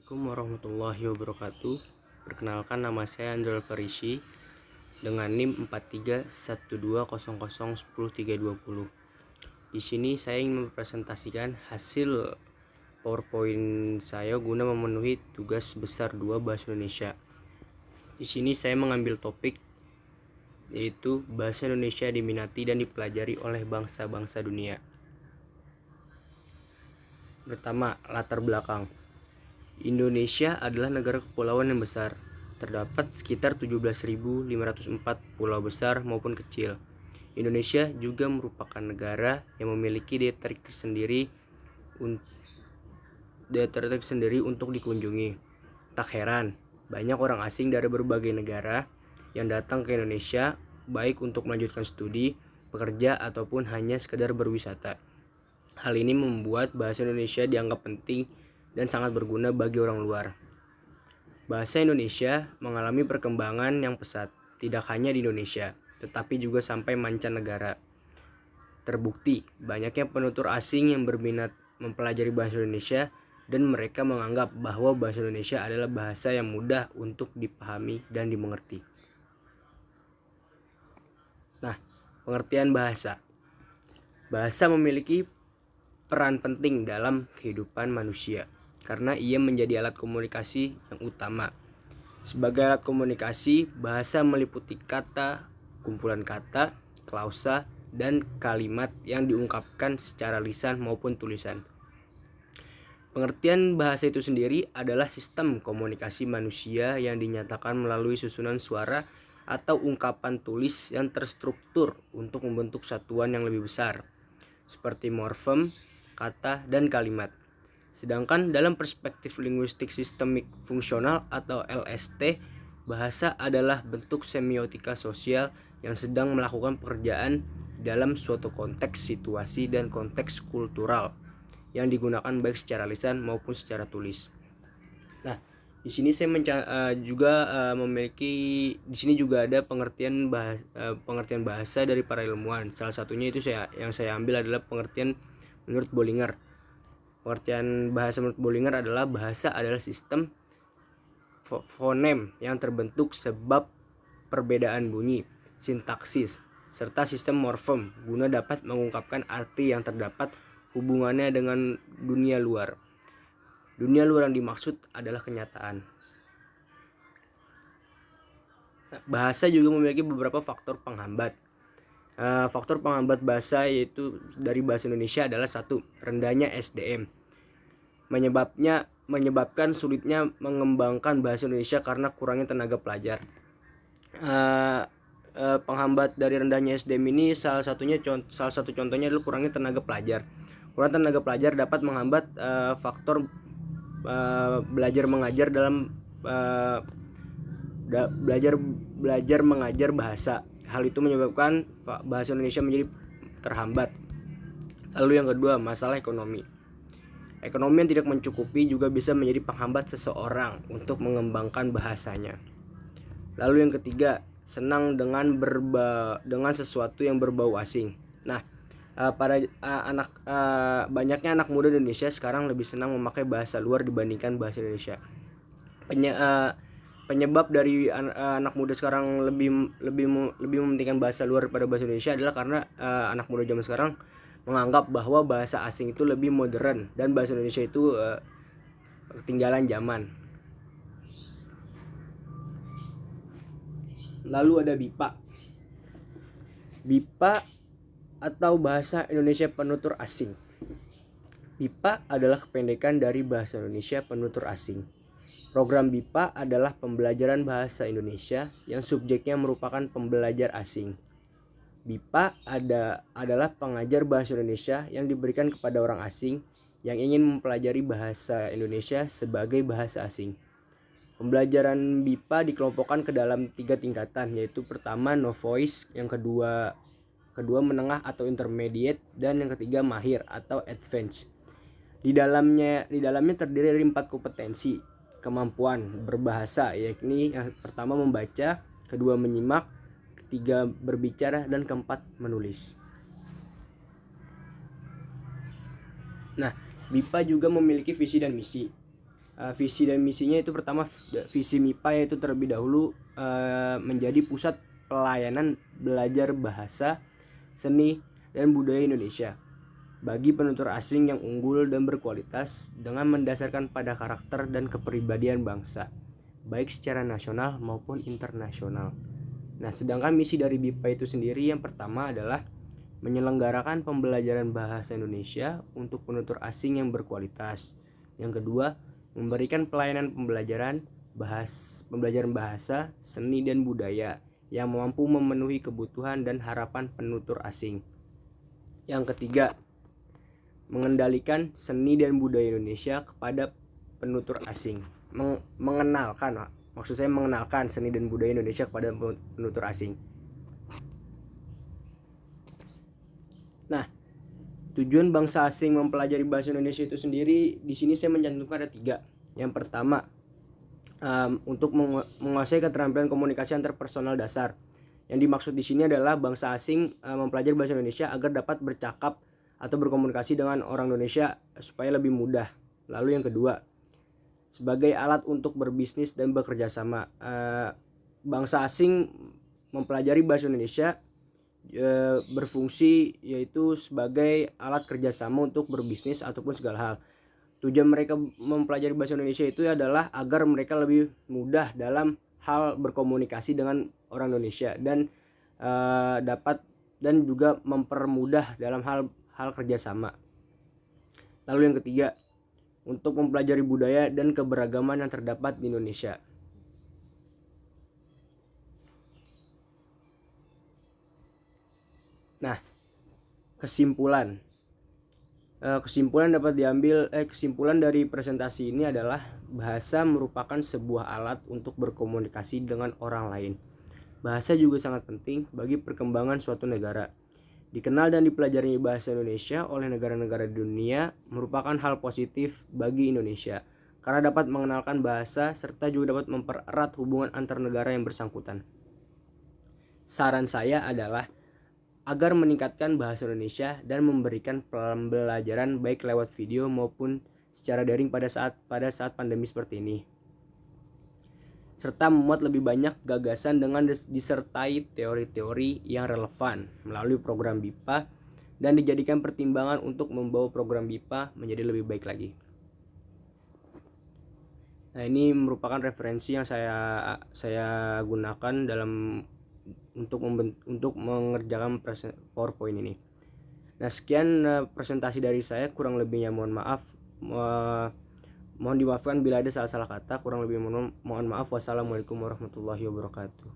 Assalamualaikum warahmatullahi wabarakatuh. Perkenalkan, nama saya Andrel Farisi dengan NIM 4312001030. Di sini saya ingin mempresentasikan hasil PowerPoint saya guna memenuhi tugas besar 2 Bahasa Indonesia. Di sini saya mengambil topik yaitu bahasa Indonesia diminati dan dipelajari oleh bangsa-bangsa dunia. Pertama, latar belakang. Indonesia adalah negara kepulauan yang besar. Terdapat sekitar 17.504 pulau besar maupun kecil. Indonesia juga merupakan negara yang memiliki daya tarik tersendiri untuk dikunjungi. Tak heran, banyak orang asing dari berbagai negara yang datang ke Indonesia, baik untuk melanjutkan studi, bekerja, ataupun hanya sekedar berwisata. Hal ini membuat bahasa Indonesia dianggap penting dan sangat berguna bagi orang luar. Bahasa Indonesia mengalami perkembangan yang pesat, tidak hanya di Indonesia, tetapi juga sampai mancanegara. Terbukti, banyaknya penutur asing yang berminat mempelajari bahasa Indonesia dan mereka menganggap bahwa bahasa Indonesia adalah bahasa yang mudah untuk dipahami dan dimengerti. Nah, pengertian bahasa. Bahasa memiliki peran penting dalam kehidupan manusia karena ia menjadi alat komunikasi yang utama. Sebagai alat komunikasi, bahasa meliputi kata, kumpulan kata, klausa, dan kalimat yang diungkapkan secara lisan maupun tulisan. Pengertian bahasa itu sendiri adalah sistem komunikasi manusia yang dinyatakan melalui susunan suara atau ungkapan tulis yang terstruktur untuk membentuk satuan yang lebih besar, seperti morfem, kata, dan kalimat. Sedangkan dalam perspektif linguistik sistemik fungsional atau LST, bahasa adalah bentuk semiotika sosial yang sedang melakukan pekerjaan dalam suatu konteks situasi dan konteks kultural yang digunakan baik secara lisan maupun secara tulis. Nah, di sini saya di sini juga ada pengertian bahasa dari para ilmuwan. Salah satunya itu yang saya ambil adalah pengertian menurut Bollinger. Pengertian bahasa menurut Bollinger adalah bahasa adalah sistem fonem yang terbentuk sebab perbedaan bunyi, sintaksis, serta sistem morfem guna dapat mengungkapkan arti yang terdapat hubungannya dengan dunia luar. Dunia luar yang dimaksud adalah kenyataan. Bahasa juga memiliki beberapa faktor penghambat. Faktor penghambat bahasa yaitu dari bahasa Indonesia adalah 1. Rendahnya SDM. Menyebabkan sulitnya mengembangkan bahasa Indonesia karena kurangnya tenaga pelajar. Penghambat dari rendahnya SDM ini salah satu contohnya adalah kurangnya tenaga pelajar. Kurang tenaga pelajar dapat menghambat faktor belajar mengajar dalam belajar mengajar bahasa. Hal itu menyebabkan bahasa Indonesia menjadi terhambat. Lalu yang kedua, masalah ekonomi. Ekonomi yang tidak mencukupi juga bisa menjadi penghambat seseorang untuk mengembangkan bahasanya. Lalu yang ketiga, senang dengan sesuatu yang berbau asing. Nah, banyaknya anak muda di Indonesia sekarang lebih senang memakai bahasa luar dibandingkan bahasa Indonesia. Penyebab dari anak muda sekarang lebih mementingkan bahasa luar daripada bahasa Indonesia adalah karena anak muda zaman sekarang menganggap bahwa bahasa asing itu lebih modern dan bahasa Indonesia itu ketinggalan zaman. Lalu ada BIPA. BIPA atau Bahasa Indonesia Penutur Asing. BIPA adalah kependekan dari Bahasa Indonesia Penutur Asing. Program BIPA adalah pembelajaran bahasa Indonesia yang subjeknya merupakan pembelajar asing. BIPA adalah pengajar bahasa Indonesia yang diberikan kepada orang asing yang ingin mempelajari bahasa Indonesia sebagai bahasa asing. Pembelajaran BIPA dikelompokkan ke dalam 3 tingkatan, yaitu pertama novice, yang kedua menengah atau intermediate, dan yang ketiga mahir atau advanced. Di dalamnya terdiri dari 4 kompetensi kemampuan berbahasa, yakni yang pertama membaca, kedua menyimak, ketiga berbicara, dan keempat menulis. Nah, BIPA juga memiliki visi dan misi. Visi dan misinya itu pertama, visi MIPA yaitu terlebih dahulu menjadi pusat pelayanan belajar bahasa, seni, dan budaya Indonesia bagi penutur asing yang unggul dan berkualitas dengan mendasarkan pada karakter dan kepribadian bangsa, baik secara nasional maupun internasional. Nah, sedangkan misi dari BIPA itu sendiri yang pertama adalah menyelenggarakan pembelajaran bahasa Indonesia untuk penutur asing yang berkualitas. Yang kedua, memberikan pelayanan pembelajaran bahasa, seni, dan budaya yang mampu memenuhi kebutuhan dan harapan penutur asing. Yang ketiga, mengendalikan seni dan budaya Indonesia kepada penutur asing. Mengenalkan seni dan budaya Indonesia kepada penutur asing. Nah, tujuan bangsa asing mempelajari bahasa Indonesia itu sendiri di sini saya mencantumkan ada 3. Yang pertama, untuk menguasai keterampilan komunikasi antarpersonal dasar. Yang dimaksud di sini adalah bangsa asing mempelajari bahasa Indonesia agar dapat bercakap atau berkomunikasi dengan orang Indonesia supaya lebih mudah. Lalu yang kedua, sebagai alat untuk berbisnis dan bekerja sama. Bangsa asing mempelajari bahasa Indonesia berfungsi yaitu sebagai alat kerjasama untuk berbisnis ataupun segala hal. Tujuan mereka mempelajari bahasa Indonesia itu adalah agar mereka lebih mudah dalam hal berkomunikasi dengan orang Indonesia dan dapat dan juga mempermudah dalam hal kerjasama. Lalu yang ketiga, untuk mempelajari budaya dan keberagaman yang terdapat di Indonesia. Nah, kesimpulan dari presentasi ini adalah bahasa merupakan sebuah alat untuk berkomunikasi dengan orang lain. Bahasa juga sangat penting bagi perkembangan suatu negara. Dikenal dan dipelajari bahasa Indonesia oleh negara-negara di dunia merupakan hal positif bagi Indonesia karena dapat mengenalkan bahasa serta juga dapat mempererat hubungan antar negara yang bersangkutan. Saran saya adalah agar meningkatkan bahasa Indonesia dan memberikan pembelajaran baik lewat video maupun secara daring pada saat pandemi seperti ini, serta memuat lebih banyak gagasan dengan disertai teori-teori yang relevan melalui program BIPA dan dijadikan pertimbangan untuk membawa program BIPA menjadi lebih baik lagi. Nah, ini merupakan referensi yang saya gunakan untuk mengerjakan PowerPoint ini. Nah, sekian presentasi dari saya, kurang lebihnya mohon maaf. Mohon dimaafkan bila ada salah-salah kata, kurang lebih mohon maaf. Wassalamualaikum warahmatullahi wabarakatuh.